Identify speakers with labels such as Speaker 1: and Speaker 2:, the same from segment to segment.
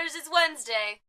Speaker 1: Marauders, it's Wednesday.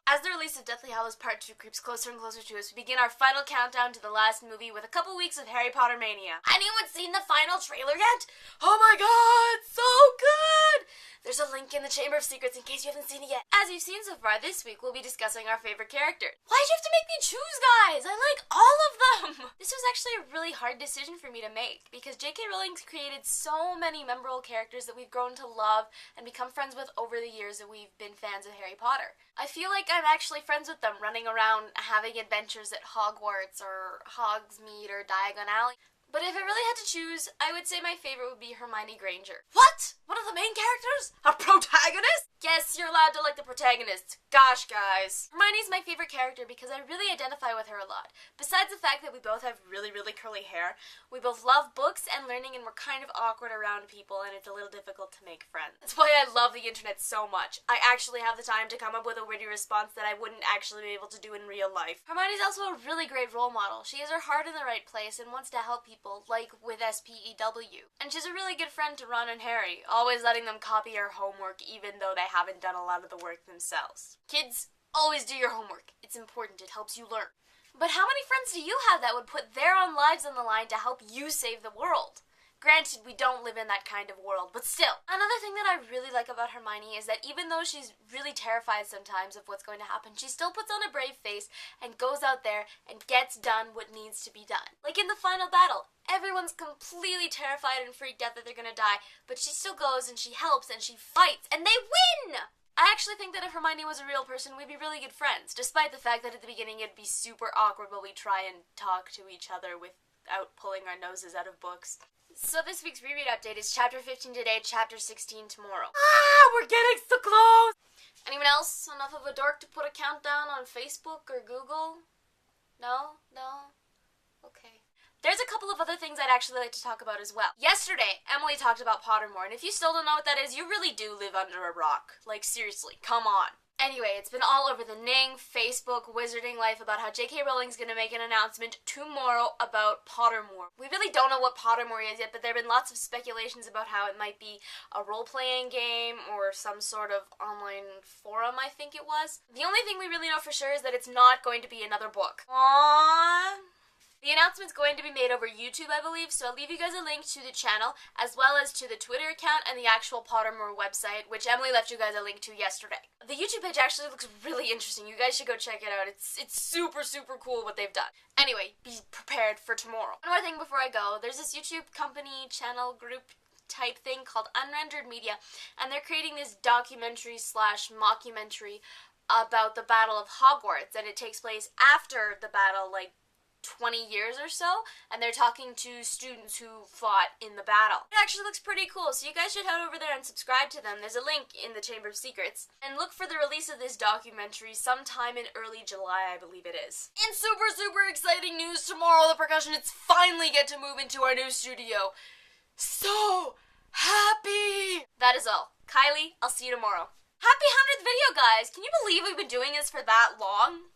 Speaker 1: As the release of Deathly Hallows Part 2 creeps closer and closer to us, we begin our final countdown to the last movie with a couple weeks of Harry Potter mania. Anyone seen the final trailer yet? Oh my god, so good! There's a link in the Chamber of Secrets in case you haven't seen it yet. As you've seen so far, this week we'll be discussing our favorite characters. Why'd you have to make me choose, guys? I like all of them! This was actually a really hard decision for me to make, because J.K. Rowling's created so many memorable characters that we've grown to love and become friends with over the years that we've been fans of Harry Potter. I feel like I'm actually friends with them, running around having adventures at Hogwarts or Hogsmeade or Diagon Alley. But if I really had to choose, I would say my favorite would be Hermione Granger. What? One of the main characters? A protagonist? Yes, you're allowed to like the protagonists. Gosh, guys. Hermione's my favorite character because I really identify with her a lot. Besides the fact that we both have really, really curly hair, we both love books and learning, and we're kind of awkward around people, and it's a little difficult to make friends. That's why I love the internet so much. I actually have the time to come up with a witty response that I wouldn't actually be able to do in real life. Hermione's also a really great role model. She has her heart in the right place and wants to help people, like with SPEW. And she's a really good friend to Ron and Harry, always letting them copy her homework even though they haven't done a lot of the work themselves. Kids, always do your homework. It's important. It helps you learn. But how many friends do you have that would put their own lives on the line to help you save the world? Granted, we don't live in that kind of world, but still. Another thing that I really like about Hermione is that even though she's really terrified sometimes of what's going to happen, she still puts on a brave face and goes out there and gets done what needs to be done. Like in the final battle, everyone's completely terrified and freaked out that they're gonna die, but she still goes and she helps and she fights, and they win! I actually think that if Hermione was a real person, we'd be really good friends, despite the fact that at the beginning it'd be super awkward while we try and talk to each other without pulling our noses out of books. So this week's reread update is Chapter 15 today, Chapter 16 tomorrow. We're getting so close! Anyone else enough of a dork to put a countdown on Facebook or Google? No? No? Okay. There's a couple of other things I'd actually like to talk about as well. Yesterday, Emily talked about Pottermore, and if you still don't know what that is, you really do live under a rock. Like, seriously, come on. Anyway, it's been all over the Ning, Facebook, Wizarding Life about how J.K. Rowling's gonna make an announcement tomorrow about Pottermore. We really don't know what Pottermore is yet, but there have been lots of speculations about how it might be a role-playing game or some sort of online forum, I think it was. The only thing we really know for sure is that it's not going to be another book. Aww. The announcement's going to be made over YouTube, I believe, so I'll leave you guys a link to the channel, as well as to the Twitter account and the actual Pottermore website, which Emily left you guys a link to yesterday. The YouTube page actually looks really interesting. You guys should go check it out. It's super, super cool what they've done. Anyway, be prepared for tomorrow. One more thing before I go. There's this YouTube company channel group type thing called Unrendered Media, and they're creating this documentary/mockumentary about the Battle of Hogwarts, and it takes place after the battle, like 20 years or so, and they're talking to students who fought in the battle. It actually looks pretty cool, so you guys should head over there and subscribe to them. There's a link in the Chamber of Secrets. And look for the release of this documentary sometime in early July, I believe it is. In super, super exciting news, tomorrow the Percussionists finally get to move into our new studio. So happy! That is all. Kylie, I'll see you tomorrow. Happy 100th video, guys! Can you believe we've been doing this for that long?